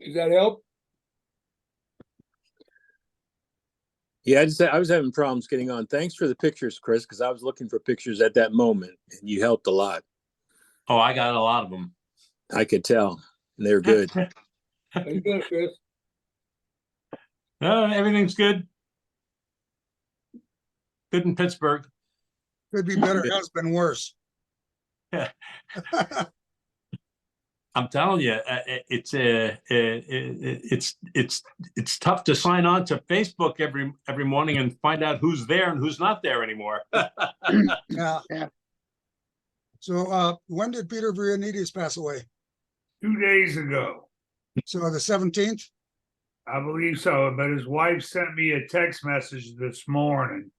Does that help? Yeah, I was having problems getting on. Thanks for the pictures, Chris, because I was looking for pictures at that moment, and you helped a lot. Oh, I got a lot of them. I could tell. And they're good. That's good, Chris. Everything's good. Good in Pittsburgh. Could be better, has been worse. Yeah. I'm telling you, it's tough to sign on to Facebook every morning and find out who's there and who's not there anymore. Yeah. So when did Peter Vrianides pass away? 2 days ago. So the 17th? I believe so, but his wife sent me a text message this morning.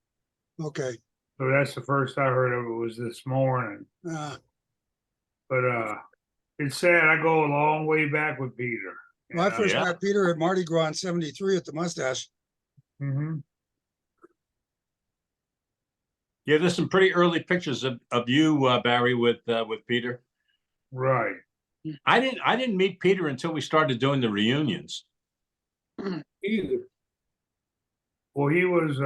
Okay. So that's the first I heard of it was this morning. But it's sad. I go a long way back with Peter. Well, I first met Peter at Mardi Gras in 73 at the Mustache. Mm-hmm. Yeah, there's some pretty early pictures of you, Barry, with Peter. Right. I didn't meet Peter until we started doing the reunions. Either. Well, he was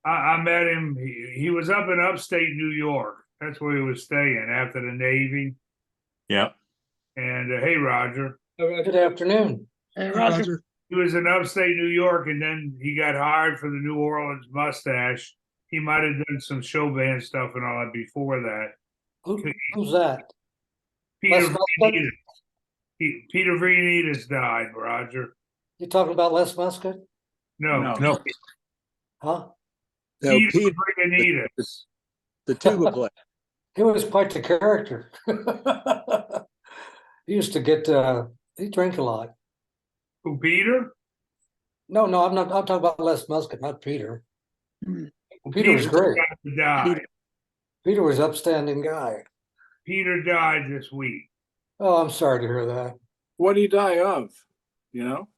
I met him. He was up in upstate New York. That's where he was staying after the Navy. Yeah. And hey, Roger. Good afternoon. Hey, Roger. He was in upstate New York, and then he got hired for the New Orleans Mustache. He might have done some show band stuff and all that before that. Who's that? Peter Vrianides. Peter Vrianides died, Roger. You talking about Les Muscat? No. Huh? No, Peter Vrianides. The tuba player. He was quite the character. He used to get he drank a lot. Who, Peter? No, I'm not. I'm talking about Les Muscat, not Peter. Well, Peter was great. Died. Peter was an upstanding guy. Peter died this week. Oh, I'm sorry to hear that. What did he die of? You know?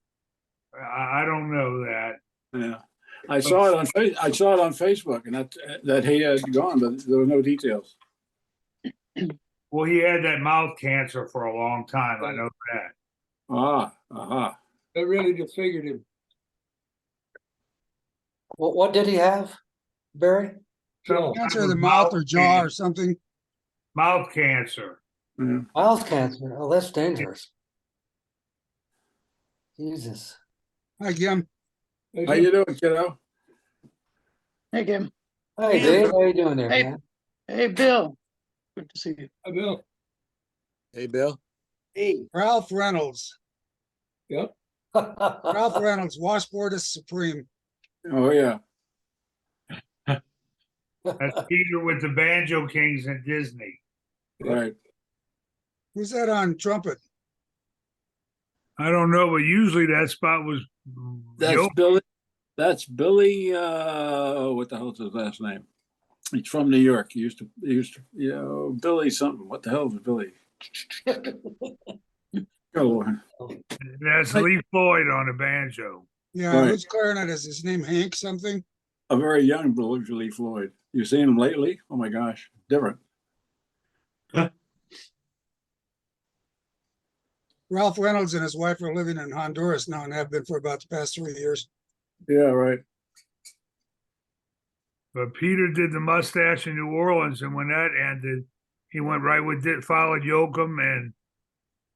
I don't know that. Yeah. I saw it on Facebook, and that he had gone, but there were no details. Well, he had that mouth cancer for a long time. I know that. That really disfigured him. What did he have, Barry? Some Cancer kind of the of mouth or jaw or something. Mouth cancer. Yeah. Mouth cancer. Oh, that's dangerous. Jesus. Hi, Jim. How you doing, kiddo? Hey, Kim. Hey, Dave, how you doing there, Hey. man? Hey, Bill. Good to see you. Hi, Bill. Hey, Bill. Hey. Ralph Reynolds. Yep. Ralph Reynolds, washboardist supreme. Oh, yeah. That's Peter with the Banjo Kings at Disney. Right. Who's that on trumpet? I don't know, but usually that spot was That's Billy. That's Billy. What the hell's his last name? He's from New York. He used to, Billy something. What the hell is Billy? Oh, That's Lee Floyd on the banjo. Yeah, Right. who's clarinet? Is his name Hank something? a very young Lee Floyd. You seen him lately? Oh my gosh, different. Ralph Reynolds and his wife are living in Honduras now and have been for about the past 3 years. Yeah, right. But Peter did the mustache in New Orleans, and when that ended, he went right with it, followed Yoakum and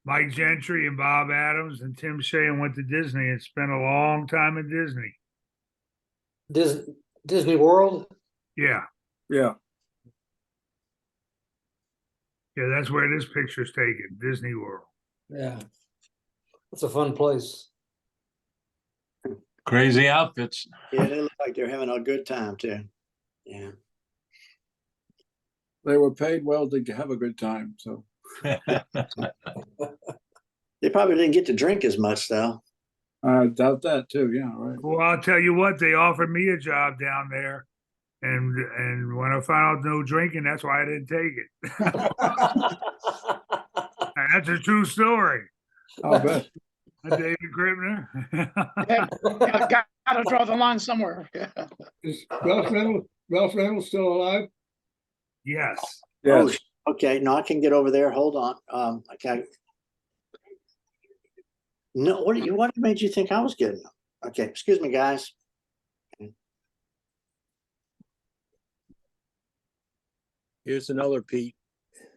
Mike Gentry and Bob Adams and Tim Shea and went to Disney and spent a long time at Disney. Disney World? Yeah. Yeah. Yeah, that's where this picture's taken, Disney World. Yeah. It's a fun place. Crazy outfits. Yeah, they look like they're having a good time too. Yeah. They were paid well to have a good time. So They probably didn't get to drink as much though. I doubt that too. Yeah, right. Well, I'll tell you what, they offered me a job down there. And when I found out no drinking, that's why I didn't take it. That's a true story. I'll bet. David Gribner. Gotta draw the line somewhere. Yeah. Is Ralph Reynolds still alive? Yes. Yes. Oh, okay. No, I can get over there. Hold on. Okay. No, what made you think I was getting them? Okay, excuse me, guys. Here's another Pete.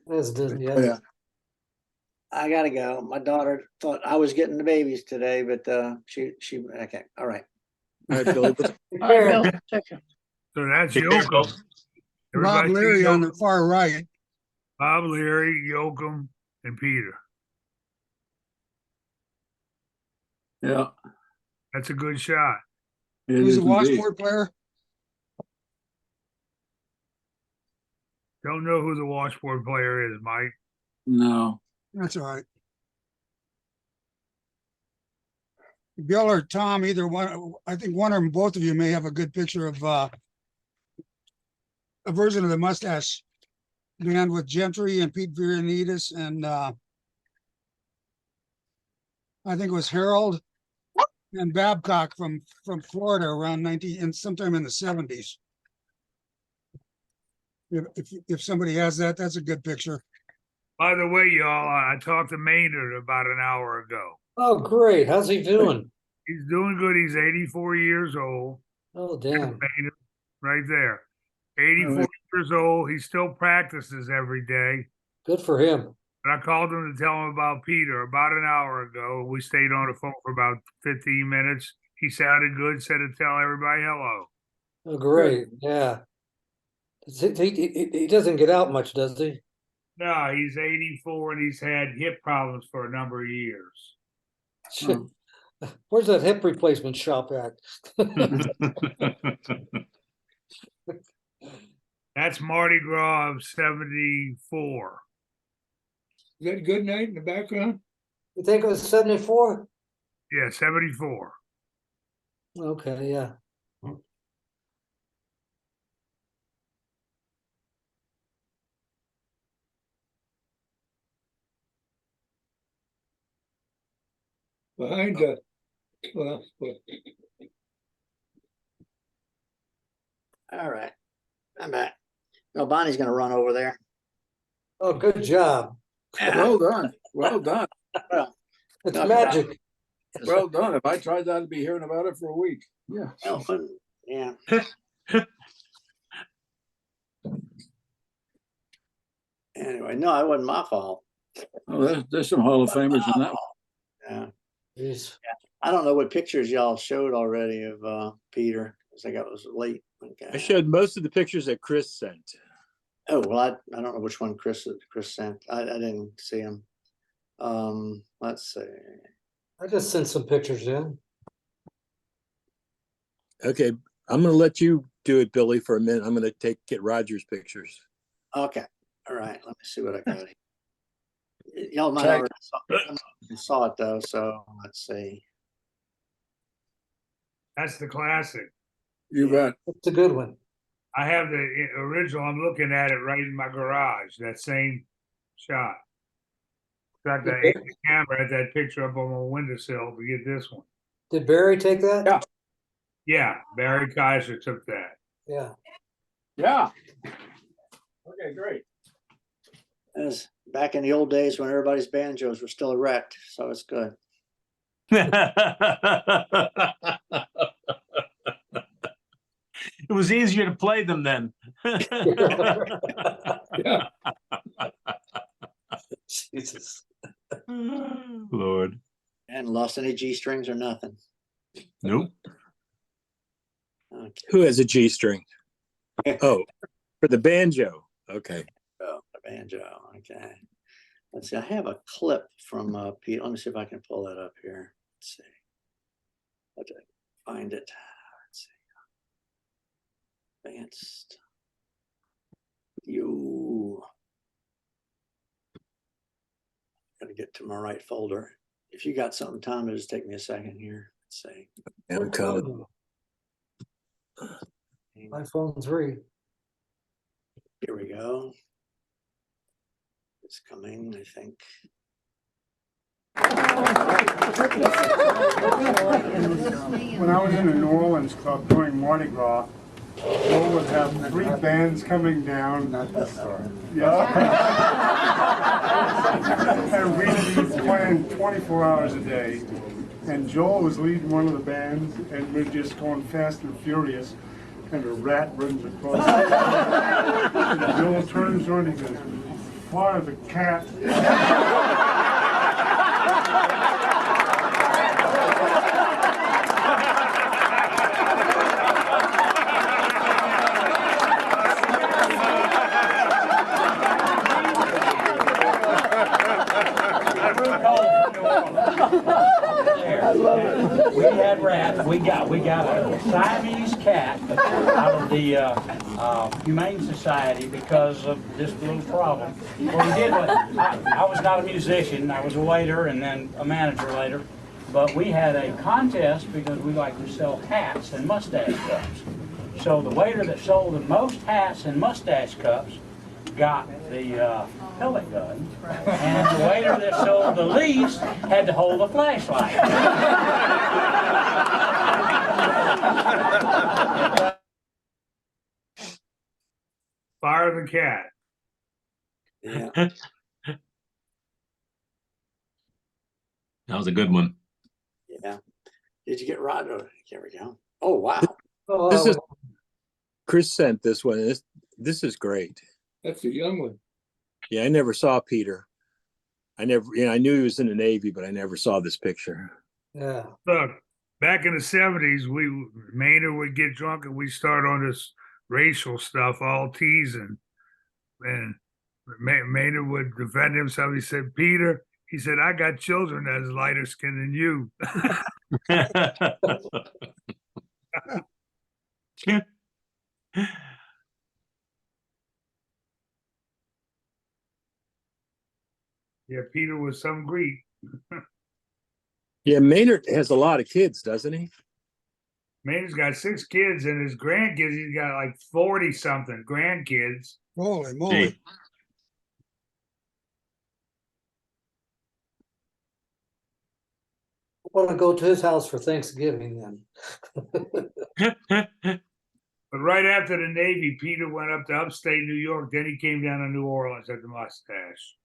That's Disney, Oh, yeah. I gotta go. My daughter thought I was getting the babies today, but she okay. All right. All right, Billy. All right, Bill, take care. So that's Take care, Bill. Yoakum. Bob Everybody see Leary on the Yoakum? far right. Bob Leary, Yoakum, and Peter. Yeah. That's a good shot. It Who's is the indeed. washboard player? Don't know who the washboard player is, Mike. No. That's all right. Bill or Tom, either one, I think one or both of you may have a good picture of a version of the mustache man with Gentry and Pete Viranitas and I think it was Harold and Babcock from Florida around 19 and sometime in the 70s. If somebody has that, that's a good picture. By the way, y'all, I talked to Maynard about an hour ago. Oh, great. How's he doing? He's doing good. He's 84 years old. Oh, damn. Maynard, right there. 84 years old. He still practices every day. Good for him. But I called him to tell him about Peter about an hour ago. We stayed on the phone for about 15 minutes. He sounded good, said to tell everybody hello. Oh, great. Yeah. He doesn't get out much, does he? No, he's 84 and he's had hip problems for a number of years. Where's that hip replacement shop at? That's Mardi Gras of 74. Is that good night in the background? You think it was 74? Yeah, 74. Okay, yeah. Behind the, well, All right. I'm back. No, Bonnie's gonna run over there. Oh, good job. Well done. Well done. It's Talk magic. Well done. If I tried that, I'd be hearing about it for a week. Yeah. Yeah. Anyway, no, it wasn't my fault. Oh, there's some Hall of Famers in that one. Yeah. Jeez. I don't know what pictures y'all showed already of Peter, because I got it was late. Okay. I showed most of the pictures that Chris sent. Oh, well, I don't know which one Chris sent. I didn't see him. Let's see. I just sent some pictures in. Okay, I'm going to let you do it, Billy, for a minute. I'm going to get Roger's pictures. Okay. All right. Let me see what I got here. Y'all might Tag. already saw it though, so let's see. That's the classic. You bet. It's a good one. I have the original. I'm looking at it right in my garage. That same shot. In fact, I hit the camera at that picture up on my windowsill to get this one. Did Barry take that? Yeah. Yeah, Barry Kaiser took that. Yeah. Yeah. Okay, great. That was back in the old days when everybody's banjos were still erect, so it's good. It was easier to play them then. Yeah. Jesus. Lord. And lost any G strings or nothing. Nope. Okay. Who has a G string? Oh, for the banjo. Okay. Oh, the banjo. Okay. Let's see. I have a clip from Pete. Let me see if I can pull that up here. Let's see. Let's find it. Let's see. Advanced. You. Gotta get to my right folder. If you got something, Tom, it'll just take me a second here. Let's see. I'm coming. iPhone 3. Here we go. It's coming, I think. when I was in the New Orleans club during Mardi Gras, Joel would have 3 bands coming down. Not this story. Yeah. And we'd be playing 24 hours a day. And Joel was leading one of the bands, and we're just going fast and furious. And a rat runs across. And Joel turns around and he goes, "Fire the cat." We had rats. We got a Siamese cat out of the Humane Society because of this little problem. What we did was, I was not a musician. I was a waiter and then a manager later. But we had a contest because we like to sell hats and mustache cups. So the waiter that sold the most hats and mustache cups got the pellet gun, and the waiter that sold the least had to hold a flashlight. Fire the cat. Yeah. That was a good one. Yeah. Did you get Rod? Oh, here we go. Oh, wow. Oh, This is Chris sent this one. This is great. That's a young one. Yeah, I never saw Peter. I knew he was in the Navy, but I never saw this picture. yeah. Look, back in the 70s, Maynard would get drunk and we'd start on this racial stuff, all teasing. And Maynard would defend himself. He said, "Peter," he said, "I got children that's lighter skin than you." Yeah, Peter was some Greek. Yeah, Maynard has a lot of kids, doesn't he? Maynard's got 6 kids, and his grandkids, he's got like 40 something grandkids. Holy moly. Hey. I want to go to his house for Thanksgiving then. But right after the Navy, Peter went up to upstate New York. Then he came down to New Orleans at the Mustache.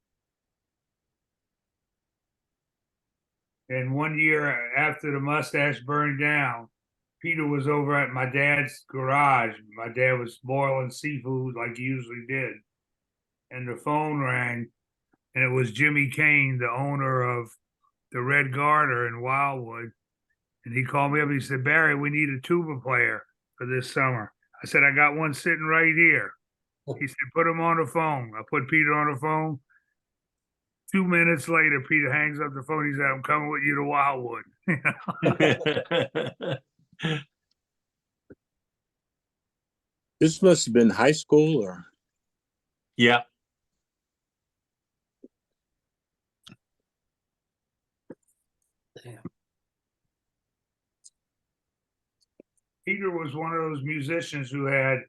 And one year after the Mustache burned down, Peter was over at my dad's garage. My dad was boiling seafood like he usually did. And the phone rang, and it was Jimmy Kane, the owner of the Red Garter in Wildwood. And he called me up and he said, "Barry, we need a tuba player for this summer." I said, "I got one sitting right here." He said, "Put him on the phone." I put Peter on the phone. 2 minutes later, Peter hangs up the phone. He said, "I'm coming with you to Wildwood." This must have been high school or Yeah. Damn. Peter was one of those musicians who had,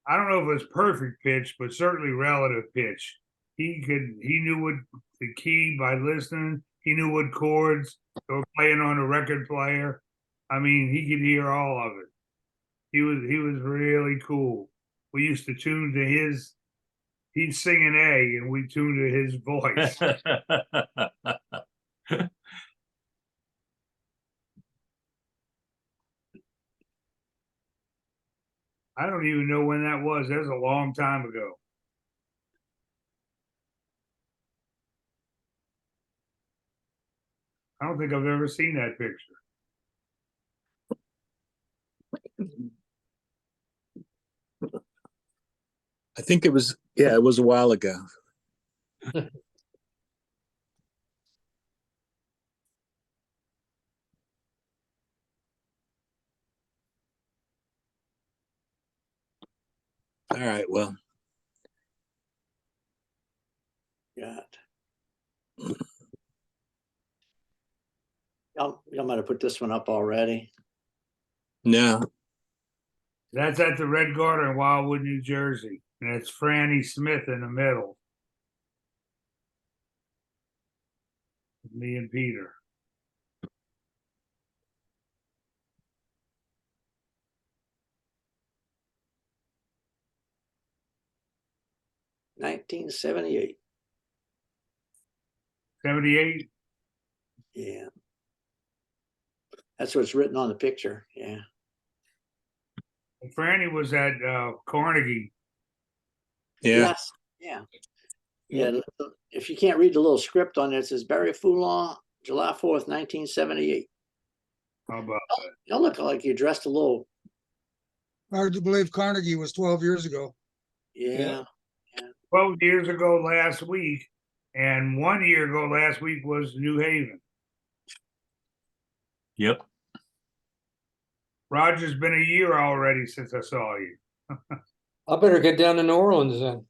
I don't know if it was perfect pitch, but certainly relative pitch. He knew what the key by listening. He knew what chords they were playing on a record player. I mean, he could hear all of it. He was really cool. We used to tune to his. He'd sing an A, and we tuned to his voice. I don't even know when that was. That was a long time ago. I don't think I've ever seen that picture. I think it was it was a while ago. All right, well. Got. Y'all might have put this one up already. No. That's at the Red Garter in Wildwood, New Jersey. And it's Franny Smith in the middle. Me and Peter. 1978. 78. Yeah. That's what's written on the picture. Yeah. Franny was at Carnegie. Yeah. Yes. Yeah. Yeah. If you can't read the little script on it, it says Barry Foulon, July 4th, 1978. How about Y'all look like you dressed a little. Hard to believe Carnegie was 12 years ago. Yeah. 12 years ago last week, and 1 year ago last week was New Haven. Yep. Roger's been a year already since I saw you. I better get down to New Orleans then.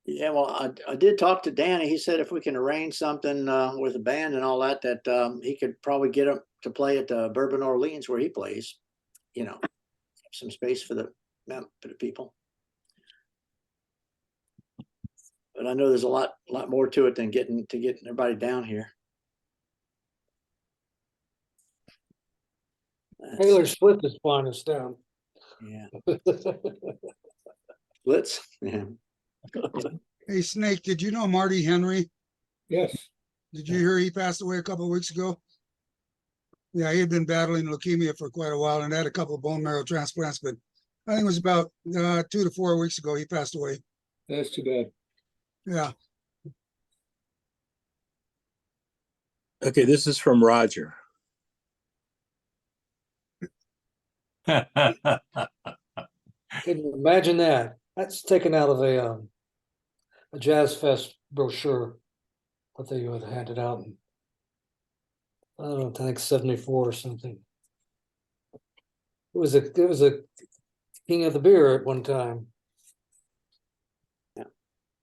Yeah, well, I did talk to Danny. He said if we can arrange something with a band and all that, that he could probably get him to play at Bourbon Orleans where he plays. You know, some space for the people. But I know there's a lot more to it than getting everybody down here. Taylor Swift is flying us down. Yeah. Let's. Yeah. Hey, Snake, did you know Marty Henry? Yes. Did you hear he passed away a couple of weeks ago? Yeah, he had been battling leukemia for quite a while and had a couple of bone marrow transplants, but I think it was about 2 to 4 weeks ago he passed away. That's too bad. Yeah. Okay, this is from Roger. Can you imagine that? That's taken out of a Jazz Fest brochure that they would have handed out in, I don't know, I think 74 or something. It was a king of the beer at one time. Yeah.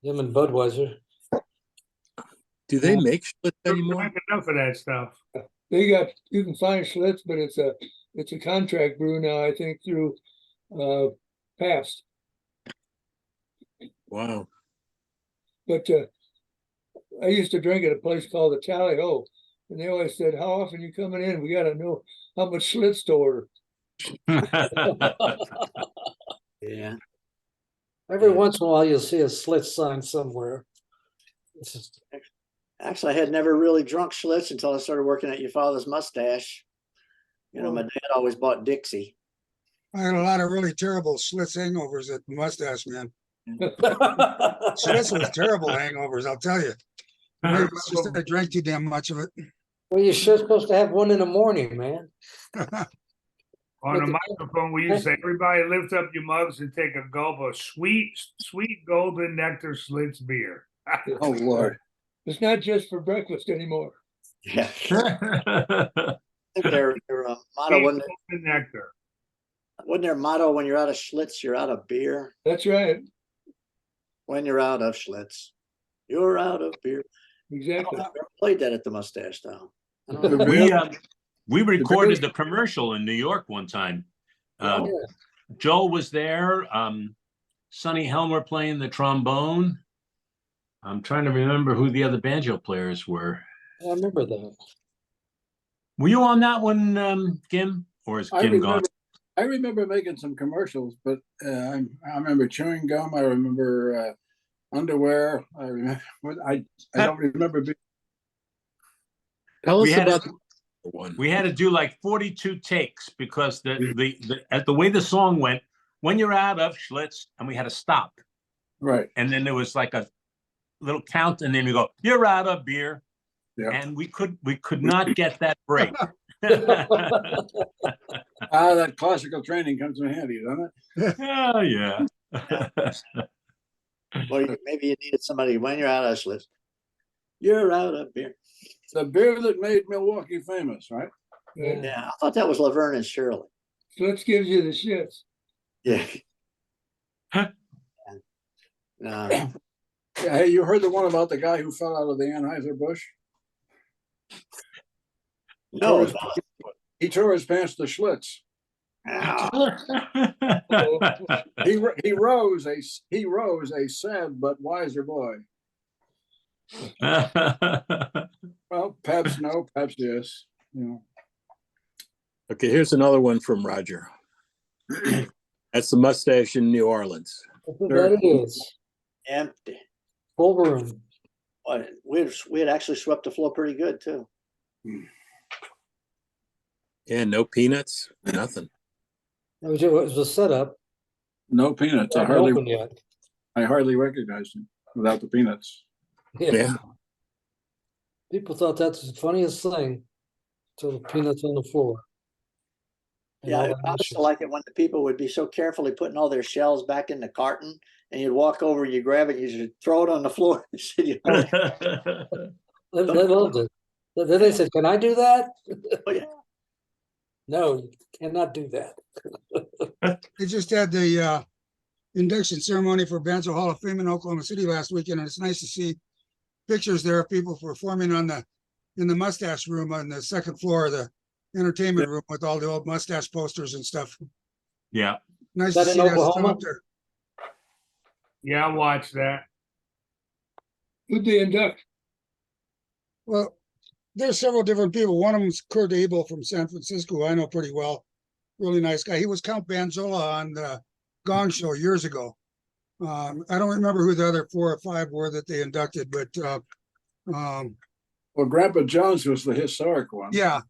Him and Budweiser. Do they make Schlitz anymore? Not enough of that stuff. You can find Schlitz, but it's a contract brew now, I think, through Pabst. Wow. But I used to drink at a place called the Tally Ho, and they always said, "How often you coming in? We got to know how much Schlitz to order." Yeah. Every once in a while, you'll see a Schlitz sign somewhere. It's just, Actually, I had never really drunk Schlitz until I started working at your father's mustache. You know, my dad always bought Dixie. I had a lot of really terrible Schlitz hangovers at the Mustache, man. Schlitz was terrible hangovers, I'll tell you. Maybe it's just that I drank too damn much of it. well, you're sure supposed to have one in the morning, man. On the microphone, we used to say, everybody lift up your mugs and take a gulp of sweet golden nectar Schlitz beer. Oh, Lord. It's not just for breakfast anymore. Yeah. I think their motto wasn't their motto when you're out of Schlitz, you're out of beer. That's right. When you're out of Schlitz, you're out of beer. Exactly. I never played that at the mustache though. I don't know. We recorded the commercial in New York one time. Joel was there. Sonny Helmer playing the trombone. I'm trying to remember who the other banjo players were. I remember that. Were you on that one, Kim? Or is Kim gone? I remember making some commercials, but I remember chewing gum. I remember underwear. I remember. I don't remember. Tell us We had about to- the one. We had to do like 42 takes because the way the song went, when you're out of Schlitz, and we had to stop. Right. And then there was like a little count, and then we go, you're out of beer. Yeah. And we could not get that break. That classical training comes in handy, doesn't it? Oh, yeah. Well, maybe you needed somebody when you're out of Schlitz. You're out of beer. The beer that made Milwaukee famous, right? Yeah, I thought that was Laverne and Shirley. Schlitz gives you the shits. Yeah. Huh? No. Yeah, hey, you heard the one about the guy who fell out of the Anheuser-Busch? No. He tore his pants to Schlitz. Ow. He rose a sad but wiser boy. Well, Pabst no, Pabst yes. You know. Okay, here's another one from Roger. That's the mustache in New Orleans. That it is. Empty. Full room. But we had actually swept the floor pretty good too. Yeah, no peanuts, nothing. It was a setup. No peanuts. Hadn't opened yet. I hardly recognized him without the peanuts. Yeah. People thought that's the funniest thing. So the peanuts on the floor. And Yeah, all I the used to ashes. like it when the people would be so carefully putting all their shells back in the carton, and you'd walk over, you grab it, you should throw it on the floor. You said, you know, I loved it. Then they said, "Can I do that?" oh, yeah. No, you cannot do that. They just had the induction ceremony for Banjo Hall of Fame in Oklahoma City last weekend, and it's nice to see pictures there of people performing in the mustache room on the second floor of the entertainment room with all the old mustache posters and stuff. Yeah. Nice Is to that see in that still Oklahoma? up there. Yeah, I watched that. Who'd they induct? Well, there's several different people. One of them's Kurt Abel from San Francisco, who I know pretty well. Really nice guy. He was Count Banjola on the Gong Show years ago. I don't remember who the other 4 or 5 were that they inducted, but Well, Grandpa Jones was the historic one. yeah.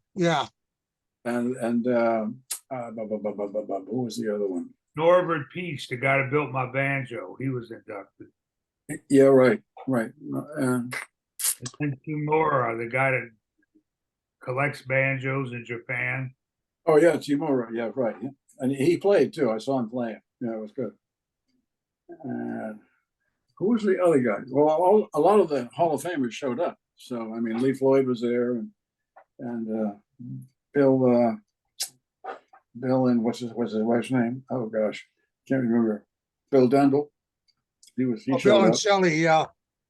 And who was the other one? Norbert Peach, the guy that built my banjo, he was inducted. Yeah, right. And then Kimura, the guy that collects banjos in Japan. Oh yeah, Timura. Yeah, right. Yeah. And he played too. I saw him playing. Yeah, it was good. And who was the other guy? Well, a lot of the Hall of Famers showed up. So I mean, Lee Floyd was there, and Bill and what's his wife's name? Oh gosh, can't remember. Bill Dundle. He showed Bill and up. Shelley, yeah.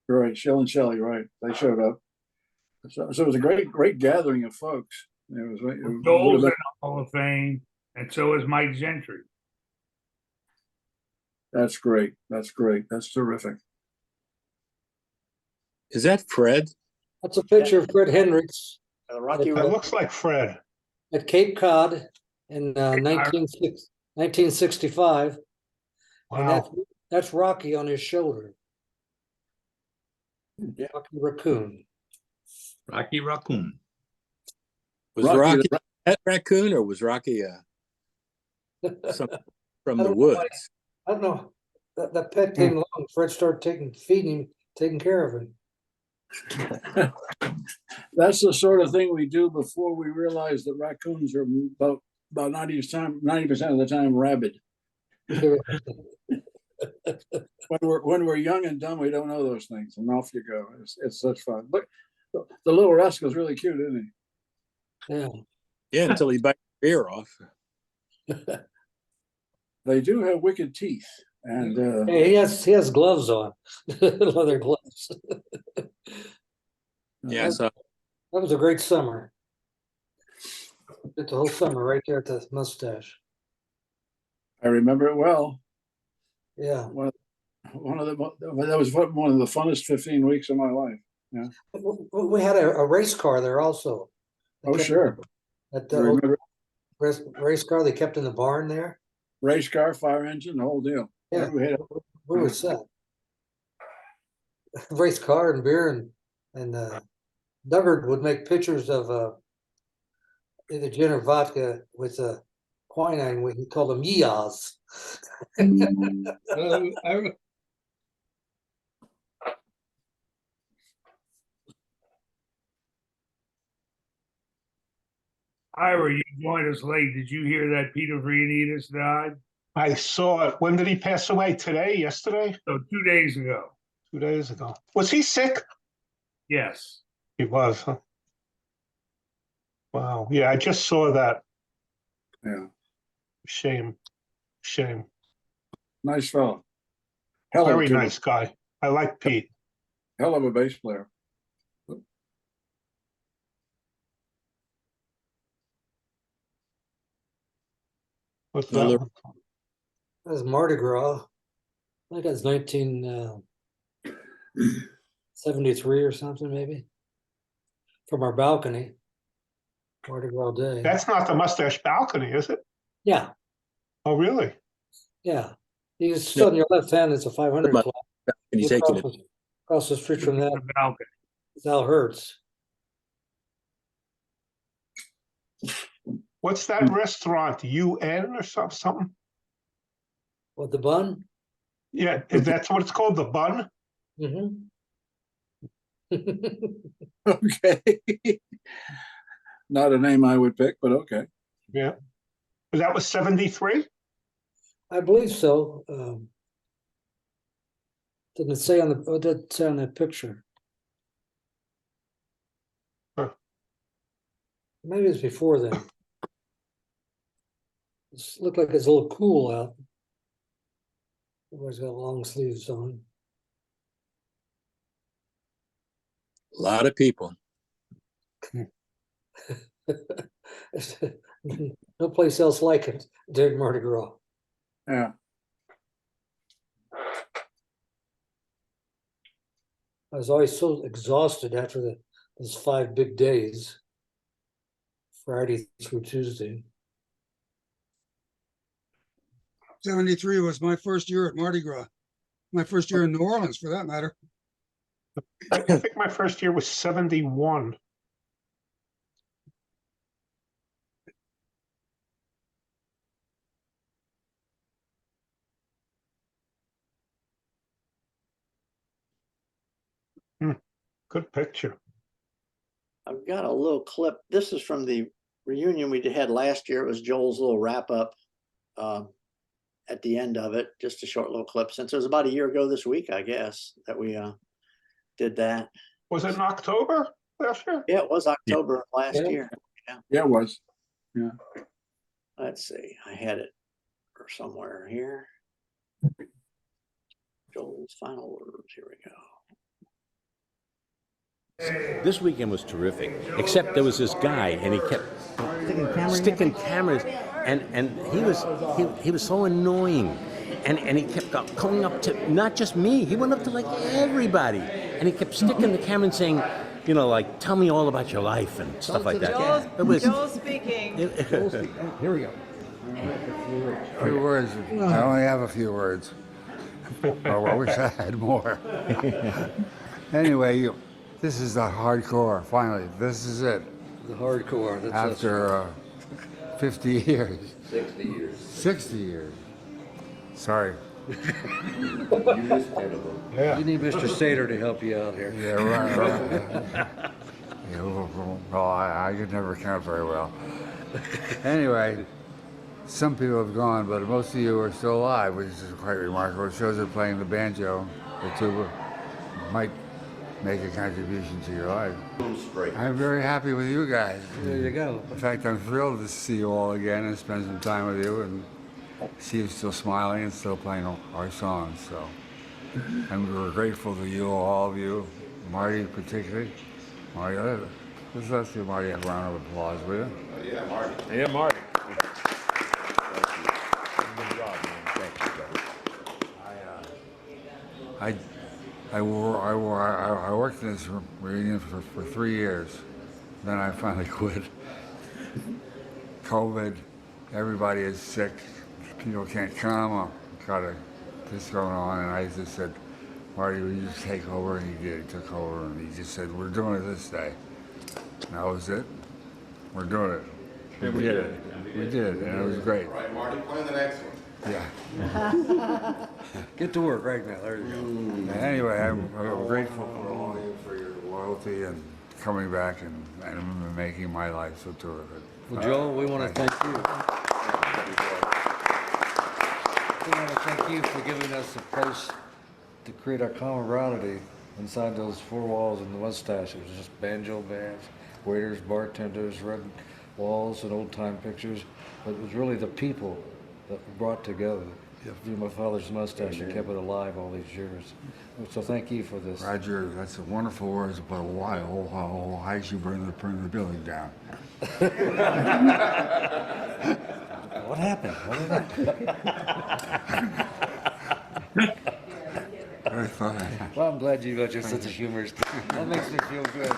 Right, and Shelley, right? They showed up. So it was a great gathering of folks. Joel's in the Hall of Fame, and so is Mike Gentry. That's great. That's terrific. Is that Fred? That's a picture of Fred Hendricks Rocky It It looks like Fred. at Cape Cod in 1965. And Wow. that's Rocky on his shoulder. Yeah. Rocky Raccoon. Rocky Raccoon. Was Rocky a pet raccoon, or was Rocky something from the woods? I don't know. That pet came along. Fred started feeding him, taking care of him. That's the sort of thing we do before we realize that raccoons are about 90% of the time rabid. When we're young and dumb, we don't know those things, and off you go. It's such fun. But the little rascal's really cute, isn't he? Yeah. Yeah, until he bites your ear off. They do have wicked teeth, and Hey, he has gloves on, leather gloves. Yeah, so That was a great summer. Did the whole summer right there at the mustache. I remember it well. Yeah. That was one of the funnest 15 weeks of my life. Yeah. We had a race car there also. Oh, sure. At I the remember race car they kept in the barn there. race car, fire engine, the whole deal. Yeah, We had we were set. Race car and beer and Duggard would make pictures of either gin or vodka with quinine. He called them yeahs. Ira, you joined us late. Did you hear that Peter Vrianides died? I saw it. When did he pass away? Today? Yesterday? So 2 days ago. 2 days ago. Was he sick? Yes. He was, huh? Wow. Yeah, I just saw that. Yeah. Shame. Nice fellow. Very nice guy. I like Pete. Hell of a bass player. What's that Another- one? That was Mardi Gras. I think that's 1973 or something, maybe. From our balcony. Mardi Gras Day. That's not the mustache balcony, is it? Yeah, Oh, really? yeah. You stood on your left hand, it's a 500 My- club. And he's taking it. Across the street from that, The balcony. is Al Hertz. What's that restaurant? UN or something? What, the bun? Yeah, that's what it's called, the Bun? Mm-hmm. Okay. Not a name I would pick, but okay. Yeah. That was 73? I believe so. Didn't it say on the, what did it say on that picture? Huh. Maybe it's before then. It looked like it's a little cool out. Everybody's got long sleeves on. A lot of people. No place else like it during Mardi Gras. Yeah. I was always so exhausted after those 5 big days, Friday through Tuesday. 73 was my first year at Mardi Gras. My first year in New Orleans, for that matter. I think my first year was 71. Good picture. I've got a little clip. This is from the reunion we had last year. It was Joel's little wrap up at the end of it. Just a short little clip. Since it was about a year ago this week, I guess, that we did that. Was it in October last year? Yeah, it was October last year. Yeah, it was. Yeah. Let's see. I had it somewhere here. Joel's final words. Here we go. This weekend was terrific, except there was this guy, and he kept sticking cameras, and he was so annoying, and he kept coming up to not just me, he went up to like everybody, and he kept sticking the camera and saying, you know, like, tell me all about your life and stuff like that. Joel speaking. Here we go. A few words. I only have a few words. Oh, I wish I had more. Anyway, this is the hardcore, finally. This is it. The hardcore. That's After 50 years. 60 years. 60 years. Sorry. You missed terrible. Yeah. You need Mr. Sater to help you out here. Yeah, right. Yeah, well, I could never count very well. Anyway, some people have gone, but most of you are still alive, which is quite remarkable. It shows that playing the banjo, the tuba, might make a contribution to your life. I'm very happy with you guys. There you go. In fact, I'm thrilled to see you all again and spend some time with you and see you still smiling and still playing our songs. So, and we're grateful to you, all of you, Marty particularly. Marty, let's give Marty a round of applause, will you? Yeah, Marty. Yeah, Marty. Good job, man. Thank you, I worked in this reunion for 3 years. Then I finally quit. COVID, everybody is sick. People can't come. Got this going on, and I just said, Marty, will you just take over? And he did. He took over, and he just said, we're doing it this day. And that was it. We're doing it. And we did it. We did, and it was great. Right, Marty, plan the next one. Yeah. Get to work right now. There you go. Anyway, I'm grateful for all of you for your loyalty and coming back and making my life so terrific. Well, Joel, we want to thank you. We want to thank you for giving us a place to create our camaraderie inside those 4 walls in the mustache. It was just banjo bands, waiters, bartenders, red walls, and old-time pictures. But it was really the people that we brought together. Through my father's mustache and kept it alive all these years. So thank you for this. Roger, that's a wonderful words, but why? Why should you burn the building down? What happened? What did that? Well, I'm glad you got your sense of humor. That makes me feel good.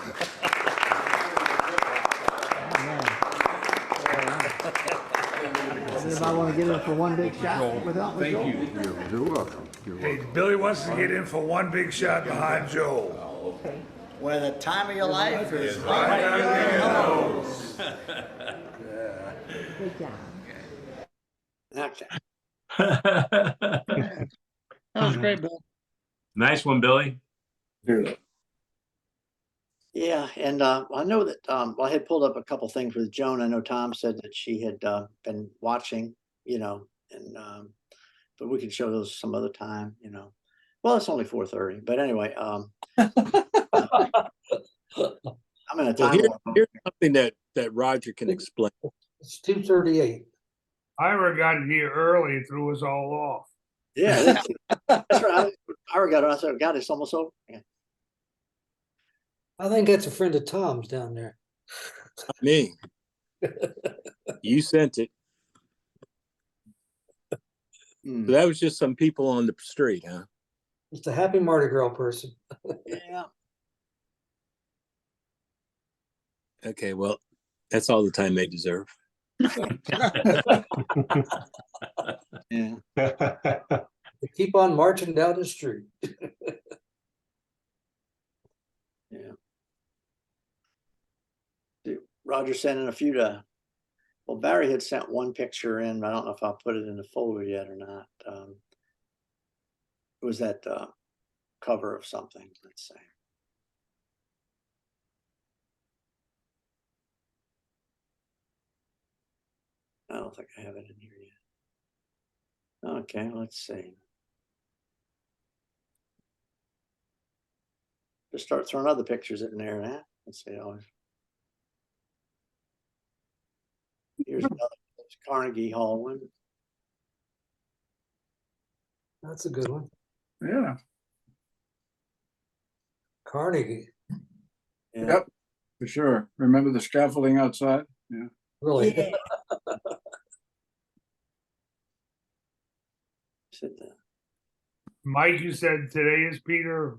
if I want to get in for one big shot without with Joel. You're welcome. You're Hey, welcome. Billy wants to get in for one big shot behind Joe. Where the time of your life is Right under your nose. Good job. Okay. That was great, Bill. Nice one, Billy. Hear that. Yeah, and I know that I had pulled up a couple things with Joan. I know Tom said that she had been watching, and but we could show those some other time, Well, it's only 4:30, but anyway, I'm in a Well, time warp. here's something that Roger can explain. It's 2:38. Ira got in here early and threw us all off. Yeah, that's right. I got it. I said, God, it's almost over. Yeah. I think that's a friend of Tom's down there. Not me. You sent it. So that was just some people on the street, huh? It's a happy Mardi Gras person. Yeah. Okay, well, that's all the time they deserve. Yeah. They keep on marching down the street. Yeah. Roger sending a few to. Well, Barry had sent one picture in, but I don't know if I'll put it in the folder yet or not. It was that cover of something, let's say. I don't think I have it in here yet. Okay, let's see. Just start throwing other pictures in there now. Let's see. Here's another Carnegie Hall one. That's a good one. Yeah. Carnegie. Yeah. Yep, for sure. Remember the scaffolding outside? Yeah. Really? Yeah. Sit down. Mike, you said today is Peter.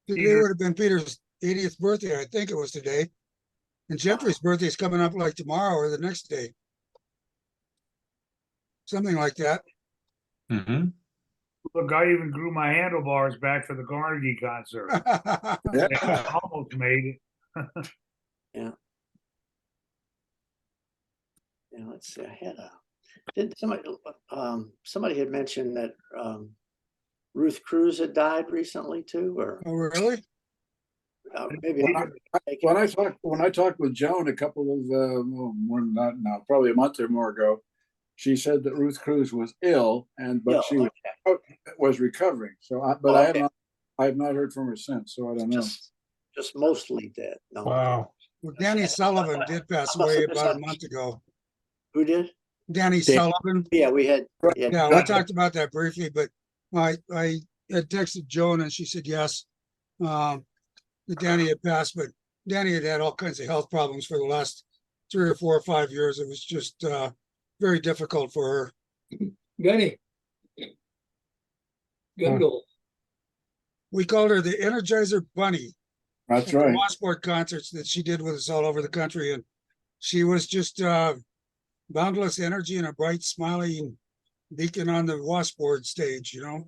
Today would have been Peter's 80th birthday, I think it was today. And Jeffrey's birthday is coming up like tomorrow or the next day. Something like that. Mm-hmm. Look, I even grew my handlebars back for the Carnegie concert. Yeah. Almost made it. Yeah. Yeah, let's see. I had somebody had mentioned that Ruth Cruz had died recently too, or Oh, really? maybe When I talked with Joan a couple of more than that now, probably a month or more ago, she said that Ruth Cruz was ill but she was recovering. So, I have not heard from her since. So I don't know. Just mostly dead. No. Wow. Well, Danny Sullivan did pass away about a month ago. Who did? Danny Sullivan. Yeah, we had. Yeah, we talked about that briefly, but I had texted Joan and she said yes. That Danny had passed, but Danny had had all kinds of health problems for the last 3 or 4 or 5 years. It was just very difficult for her. Gunny. Gundle. We called her the Energizer Bunny. That's at the right. Wassport concerts that she did with us all over the country, and she was just boundless energy and a bright, smiling beacon on the Wassport stage. You know.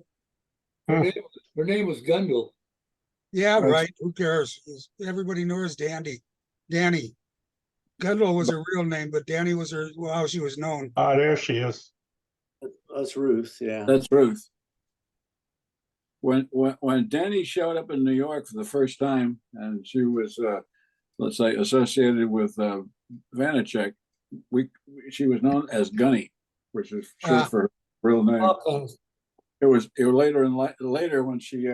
Her name was Gundle. Yeah, Right. right. Who cares? Everybody knew her as Danny. Danny. Gundle was her real name, but Danny was how she was known. Ah, there she is. That's Ruth. Yeah. That's Ruth. When Danny showed up in New York for the first time, and she was, let's say, associated with Vanacek, she was known as Gunny, which is short for her real name. It was later when she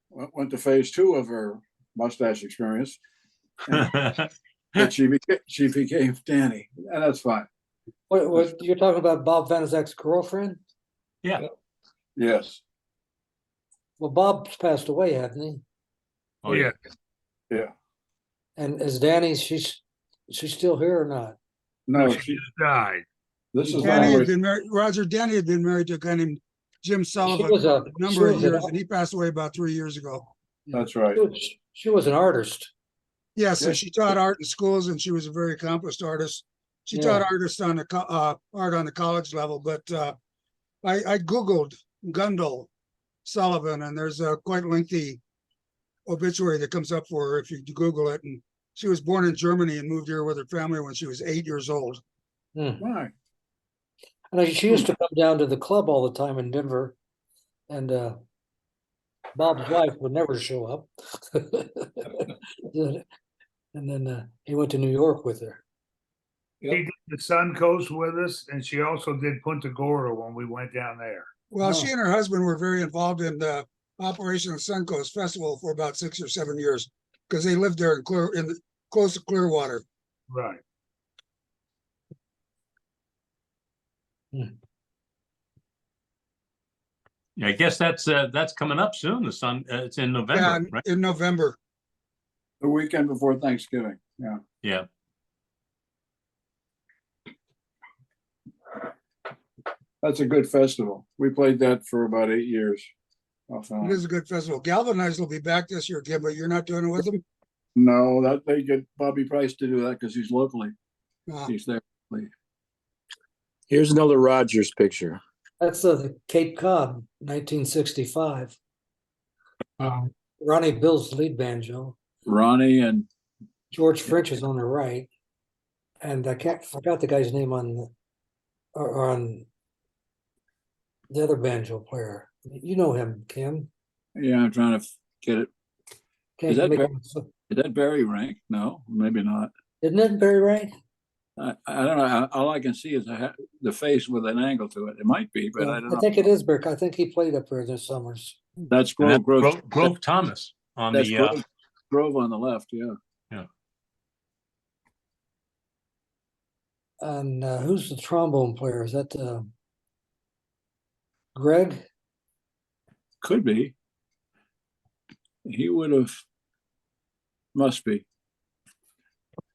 went to phase 2 of her mustache experience, that she became Danny, and that's fine. What you're talking about? Bob Vanacek's girlfriend? Yeah. Yes. Well, Bob's passed away, hasn't he? Oh yeah. Yeah. And is Danny? She's still here or not? No, She died. This is Danny not had been married. Roger Danny had been married to a guy named Jim Sullivan was a number of years, and he passed away about 3 years ago. That's right. She was an artist. Yeah, so she taught art in schools, and she was a very accomplished artist. She Yeah. taught art on the college level, but I Googled Gundel Sullivan, and there's a quite lengthy obituary that comes up for her if you Google it. And she was born in Germany and moved here with her family when she was 8 years old. Why? And she used to come down to the club all the time in Denver, and Bob's wife would never show up. And then he went to New York with her. She did the Suncoast with us, and she also did Punta Gorda when we went down there. Well, she and her husband were very involved in the operation of Suncoast Festival for about 6 or 7 years because they lived there close to Clearwater. Right. Yeah, I guess that's coming up soon. The sun, it's in November, Yeah, right? in November. The weekend before Thanksgiving. Yeah. Yeah. That's a good festival. We played that for about 8 years. It is a good festival. Galvanized will be back this year, Kim, but you're not doing it with them? No, that they get Bobby Price to do that because he's locally. He's there. Here's another Rogers picture. That's the Cape Cod, 1965. Ronnie Bill's lead banjo. Ronnie and George French is on the right, and I forgot the guy's name on the other banjo player. You know him, Kim. yeah, I'm trying to get it. Is Can't make that, him, is that Barry Rank? No, maybe not. isn't it Barry Wright? I don't know. All I can see is the face with an angle to it. It might be, but I don't know. I think it is Burke. I think he played up there this summers. That's And that's Grove. Grove Thomas on That's the Grove on the left. Yeah. yeah. And who's the trombone player? Is that Greg? Could be. He would have. Must be.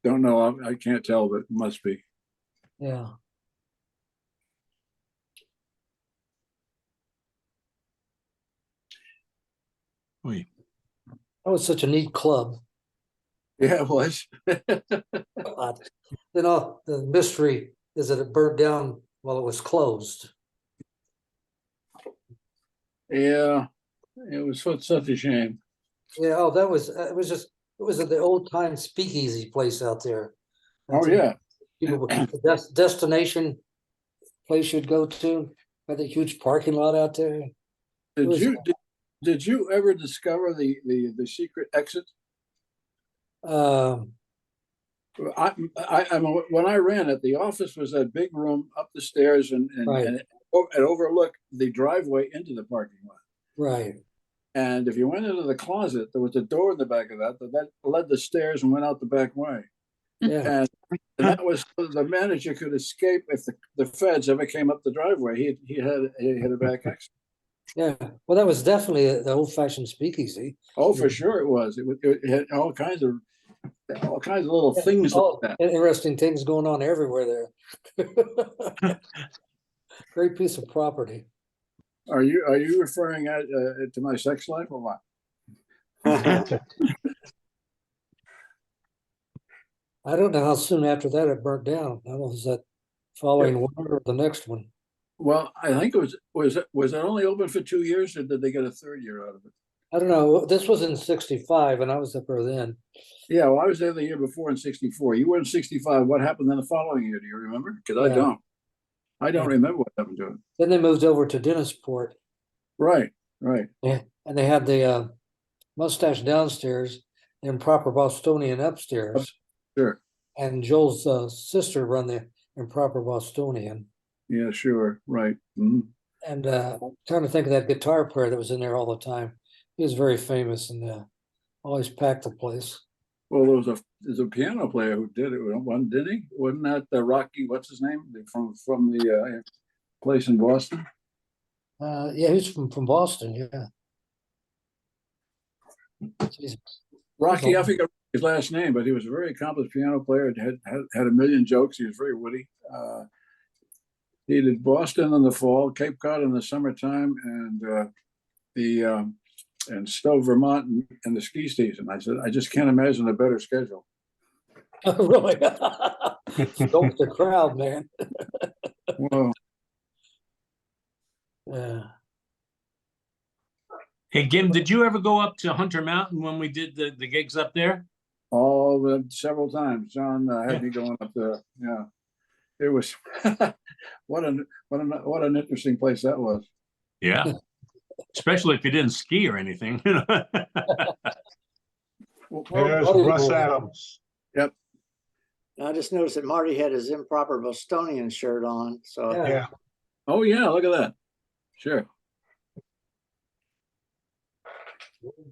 Don't know. I can't tell, but must be. Yeah. Oui. That was such a neat club. Yeah, it was. You know, the mystery is that it burned down while it was closed. Yeah, it was such a shame. Yeah, oh, that was it was at the old time speakeasy place out there. Oh yeah. People, the destination place you'd go to, had a huge parking lot out there. Did you ever discover the secret exit? Um, when I ran it, the office was that big room up the stairs and Right. and it overlooked the driveway into the parking lot. right. And if you went into the closet, there was a door in the back of that led the stairs and went out the back way. Yeah. And that was so the manager could escape if the feds ever came up the driveway. He had a back exit. Yeah. Well, that was definitely the old fashioned speakeasy. Oh, for sure it was. It had all kinds of little things like that. Interesting things going on everywhere there. Great piece of property. Are you referring to my sex life or what? I don't know how soon after that it burnt down. I don't know, was that following one or the next one? Well, I think it was it only open for 2 years, or did they get a third year out of it? I don't know. This was in '65, and I was up there then. Yeah, well, I was there the year before in '64. You were in '65. What happened then the following year? Do you remember? Because I don't. I don't remember what happened to it. Then they moved over to Dennisport. Right, right. Yeah, and they had the mustache downstairs and proper Bostonian upstairs. Sure. And Joel's sister run the improper Bostonian. Yeah, sure. Right. Mm-hmm. And I'm trying to think of that guitar player that was in there all the time. He was very famous and always packed the place. Well, there's a piano player who did it. Didn't he? Wasn't that the Rocky? What's his name from the place in Boston? Yeah, he's from Boston. Yeah. Jesus. Rocky, I forget his last name, but he was a very accomplished piano player. Had a million jokes. He was very witty. He did Boston in the fall, Cape Cod in the summertime, and and Stowe, Vermont in the ski season. I said, I just can't imagine a better schedule. Really? Stoked the crowd, man. Whoa. Yeah. Hey, Gim, did you ever go up to Hunter Mountain when we did the gigs up there? Several times. John had me going up there. Yeah. It was what an interesting place that was. Yeah. Especially if you didn't ski or anything. There's Russ Adams. Yep. I just noticed that Marty had his improper Bostonian shirt on. So Yeah. Oh yeah, look at that. Sure.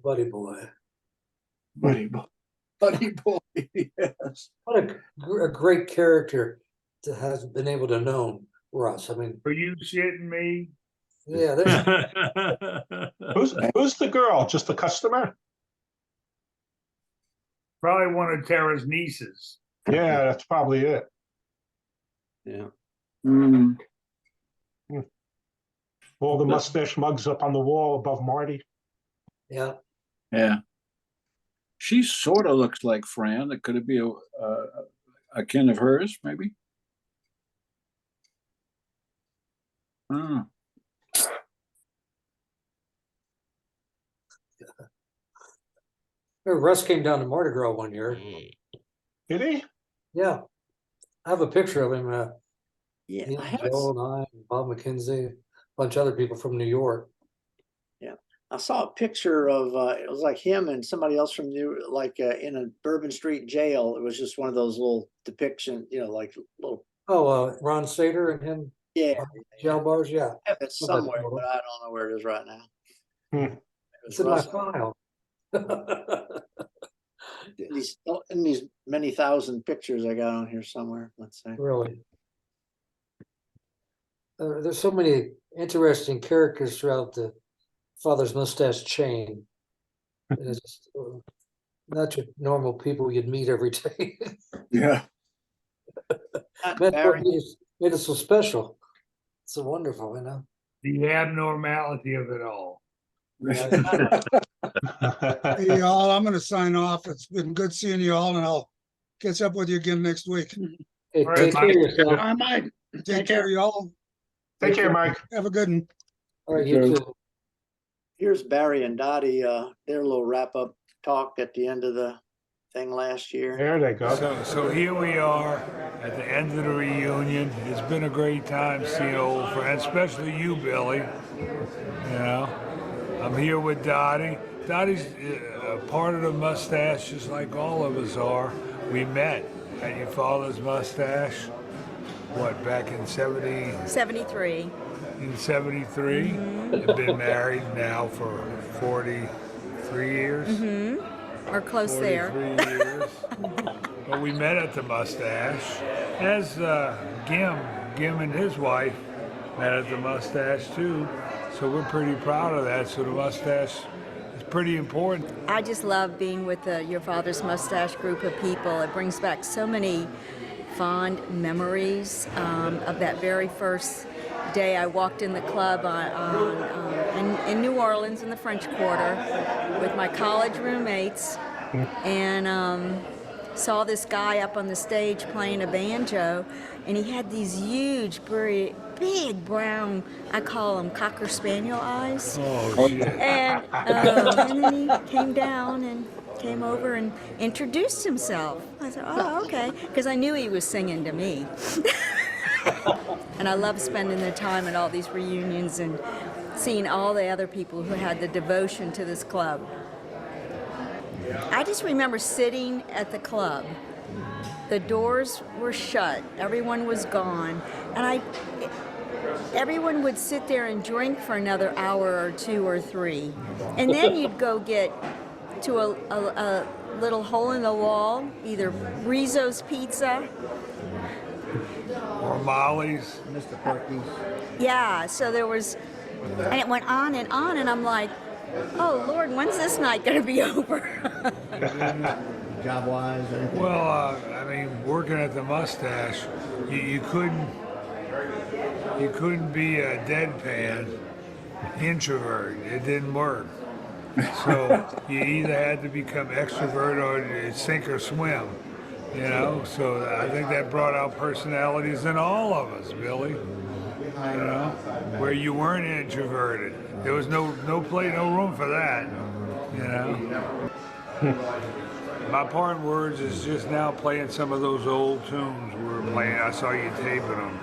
Buddy boy. Buddy boy. Buddy boy. Yes. What a great character to have been able to know Russ. I mean, Are you shitting me? yeah, Who's the girl? Just the customer? Probably one of Tara's nieces. Yeah, that's probably it. yeah. Mm. All the mustache mugs up on the wall above Marty. yeah. Yeah. She sort of looks like Fran. Could it be a kin of hers, maybe? Oh. Russ came down to Mardi Gras one year. Did he? Yeah. I have a picture of him. Yeah. He, Joe and I, and Bob McKenzie, a bunch of other people from New York. Yeah. I saw a picture of it was like him and somebody else from in a Bourbon Street jail. It was just one of those little depiction, like little. Oh, Ron Sater and him. Yeah. Jail bars, yeah. I have it somewhere, but I don't know where it is right now. It's in my file. in these many thousand pictures I got on here somewhere. Let's say. Really. There's so many interesting characters throughout the Father's Mustache chain. It's just, not your normal people you'd meet every day. Yeah. That's what made it so special. It's so wonderful, The abnormality of it all. Hey, y'all, I'm going to sign off. It's been good seeing you all, and I'll catch up with you again next week. Hey, take care of yourself. All right, Mike. Take care, y'all. Take care, Mike. Have a good one. All right, you too. Here's Barry and Dottie, their little wrap up talk at the end of the thing last year. There they go. So here we are at the end of the reunion. It's been a great time seeing old friends, especially you, Billy. I'm here with Dottie. Dottie's a part of the mustache, just like all of us are. We met at your father's mustache, back in 73. In 73? You've been married now for 43 years? Mm-hmm. Or close there. 43 years. But we met at the mustache. As Gim and his wife met at the mustache too. So we're pretty proud of that. So the mustache is pretty important. I just love being with your father's mustache group of people. It brings back so many fond memories of that very first day I walked in the club in New Orleans in the French Quarter with my college roommates and saw this guy up on the stage playing a banjo, and he had these huge, very big brown, I call them Cocker Spaniel eyes. Oh, shit. And then he came down and came over and introduced himself. I said, oh, okay, because I knew he was singing to me. And I love spending the time at all these reunions and seeing all the other people who had the devotion to this club. I just remember sitting at the club. The doors were shut. Everyone was gone. And everyone would sit there and drink for another hour or two or three. And then you'd go get to a little hole in the wall, either Rizzo's Pizza. Or Molly's. Mr. Perky's. Yeah, so there was, and it went on, and I'm like, oh Lord, when's this night gonna be over? Job-wise, anything? Well, I mean, working at the mustache, you couldn't be a deadpan introvert. It didn't work. So you either had to become extrovert or sink or swim. You know, so I think that brought out personalities in all of us, Billy. You know, where you weren't introverted. There was no room for that. You know. My parting words is just now playing some of those old tunes we were playing. I saw you taping them.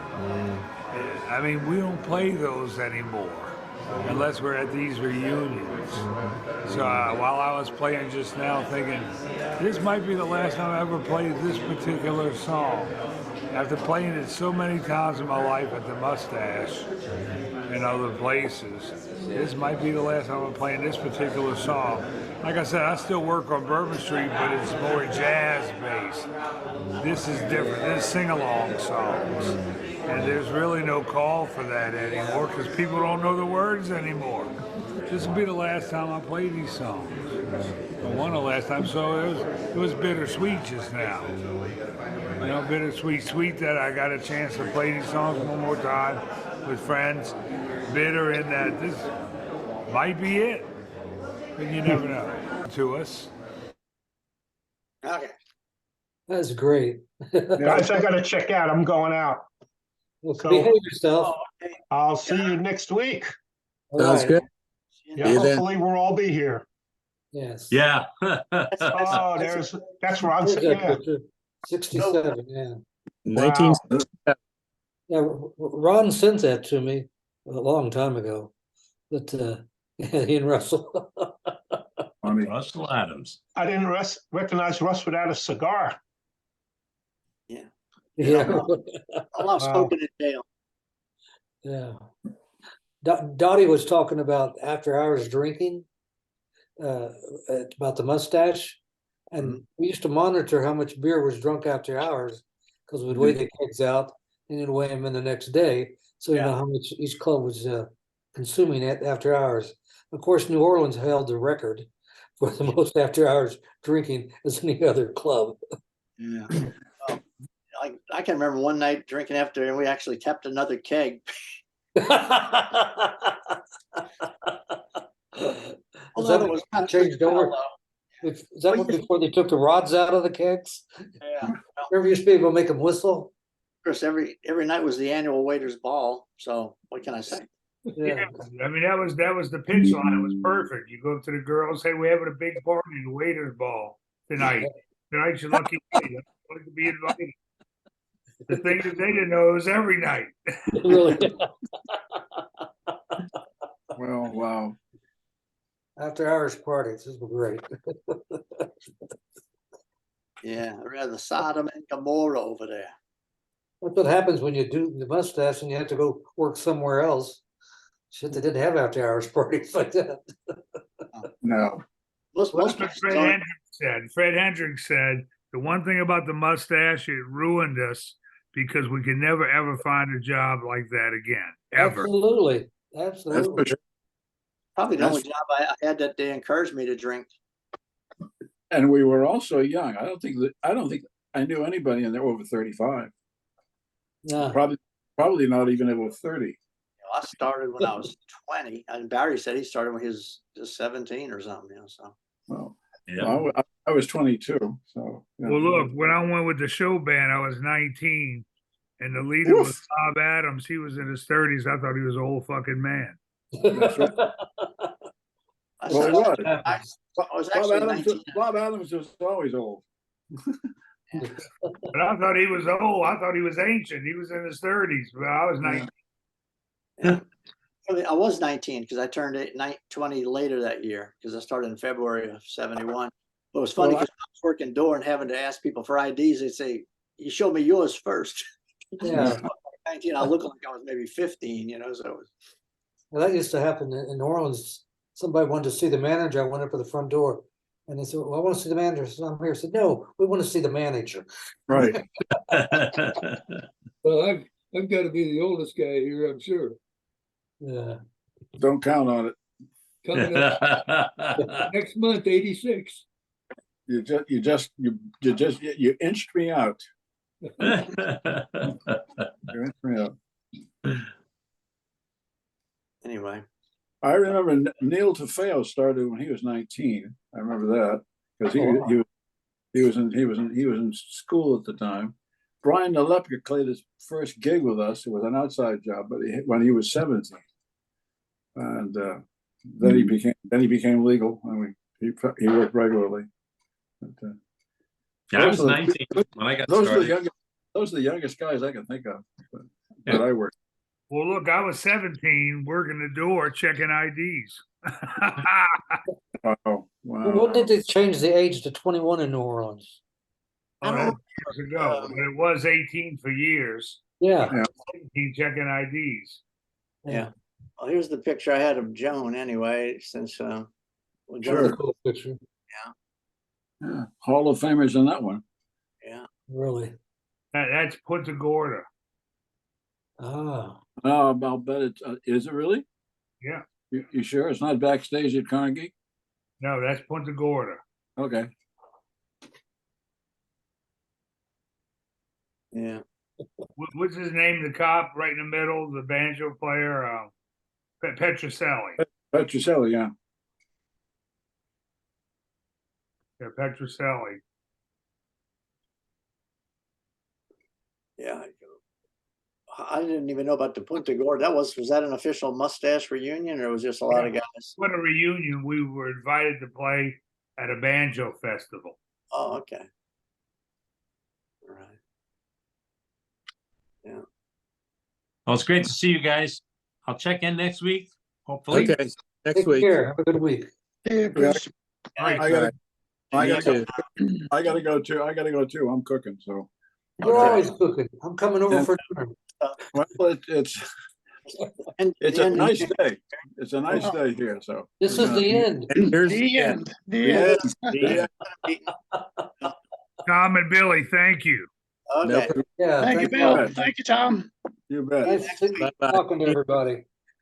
I mean, we don't play those anymore unless we're at these reunions. So while I was playing just now, thinking, this might be the last time I ever played this particular song. After playing it so many times in my life at the Mustache and other places, this might be the last time I'm playing this particular song. Like I said, I still work on Bourbon Street, but it's more jazz based. This is different. This is sing-along songs. And there's really no call for that anymore because people don't know the words anymore. This will be the last time I play these songs. I won the last time, so it was bittersweet just now. You know, bittersweet, sweet that I got a chance to play these songs one more time with friends. Bitter in that this might be it, but you never know. To us. Okay. That's great. Guys, I got to check out. I'm going out. Well, So- behave yourself. I'll see you next week. All Sounds right. good. Yeah, See you then. hopefully we'll all be here. Yes. Yeah. Oh, that's Ron. There's that Yeah. picture. 67, yeah. 19. Yeah, Ron sent that to me a long time ago. But he and Russell. Russell Adams. I didn't recognize Russ without a cigar. Yeah. Yeah. I love smoking in jail. Yeah. Dottie was talking about after hours drinking, about the Mustache. And we used to monitor how much beer was drunk after hours because we'd weigh the kegs out and then weigh them in the next day. So you know how much each club was consuming after hours. Of course, New Orleans held the record for the most after hours drinking as any other club. Yeah. Well, I can remember one night drinking after, and we actually tapped another keg. Although it was not changed over. Is that what before they took the rods out of the kegs? Yeah. Remember, used to be able to make them whistle. Of course, every night was the annual waiters' ball. So what can I say? Yeah, I mean that was the pitch line. It was perfect. You go up to the girls, say we're having a big party, the waiters' ball tonight. Tonight's your lucky night. You're lucky to be invited. The thing that they didn't know was every night. Really? Well, wow. After hours parties, this was great. Yeah, rather Sodom and Gomorrah over there. That's what happens when you do the Mustache and you have to go work somewhere else. Shit, they didn't have after hours parties like that. No. Most That's what places Fred don't. Hendricks said. Fred Hendricks said the one thing about the Mustache, it ruined us because we could never ever find a job like that again. Ever. Absolutely. That's for Absolutely. sure. Probably the That's- only job I had that they encouraged me to drink. And we were also young. I don't think I knew anybody in there over 35. Yeah. Probably not even over 30. I started when I was 20, and Barry said he started when he was just 17 or something. You know, so. Well, Yeah. I was 22. So. You know. Well, look, when I went with the show band, I was 19, and the leader Oof. was Bob Adams. He was in his 30s. I thought he was an old fucking man. That's right. I Well, said, what? I was actually 19. Bob Adams was always old. But I thought he was old. I thought he was ancient. He was in his 30s, but I was 19. Yeah. I was 19 because I turned 20 later that year because I started in February of 71. But it was funny because I was working door and having to ask people for IDs. They'd say, "You show me yours first." Yeah. 19, I looked like I was maybe 15, you know, so it was. Well, that used to happen in New Orleans. Somebody wanted to see the manager. I went up to the front door and they said, "Well, I want to see the manager." So I'm here. I said, "No, we want to see the manager." Right. Well, I've got to be the oldest guy here, I'm sure. Yeah. Don't count on it. Coming up next month, 86. You inched me out. You inched me out. Anyway. I remember Neil Tafeo started when he was 19. I remember that because He was in school at the time. Brian Nalepka played his first gig with us. It was an outside job, but when he was 17, and then he became legal, and he worked regularly. But, I was 19 when I got started. Those are the youngest guys I can think of that I worked. Well, look, I was 17, working the door, checking IDs. Wow. When did they change the age to 21 in New Orleans? Oh, that's years ago, but it was 18 for years. Yeah. 17 checking IDs. Yeah. Well, here's the picture I had of Joan anyway, since Sure. Cool picture. Yeah. Hall of Famers in that one. Yeah. Really? That's Punta Gorda. Ah. Oh, I'll bet it. Is it really? Yeah. You sure it's not backstage at Carnegie? No, that's Punta Gorda. Okay. Yeah. What's his name? The cop right in the middle, the banjo player, Petroselli. Petroselli, yeah. Yeah, Petroselli. Yeah. I didn't even know about the Punta Gorda. Was that an official mustache reunion, or was just a lot of guys? What a reunion! We were invited to play at a banjo festival. Oh, okay. All right. Yeah. Well, it's great to see you guys. I'll check in next week, hopefully. Okay, next Take week. care. Have a good week. Yeah, Chris. I gotta go too. I'm cooking, so. You're always cooking. I'm coming over for dinner. Well, it's a nice day. It's a nice day here, so. This is the end. Here's The end. The The end. end. Tom and Billy, thank you. Okay. Yeah. Thank you, Bill. Thank you, Tom. You bet. Nice talking to everybody.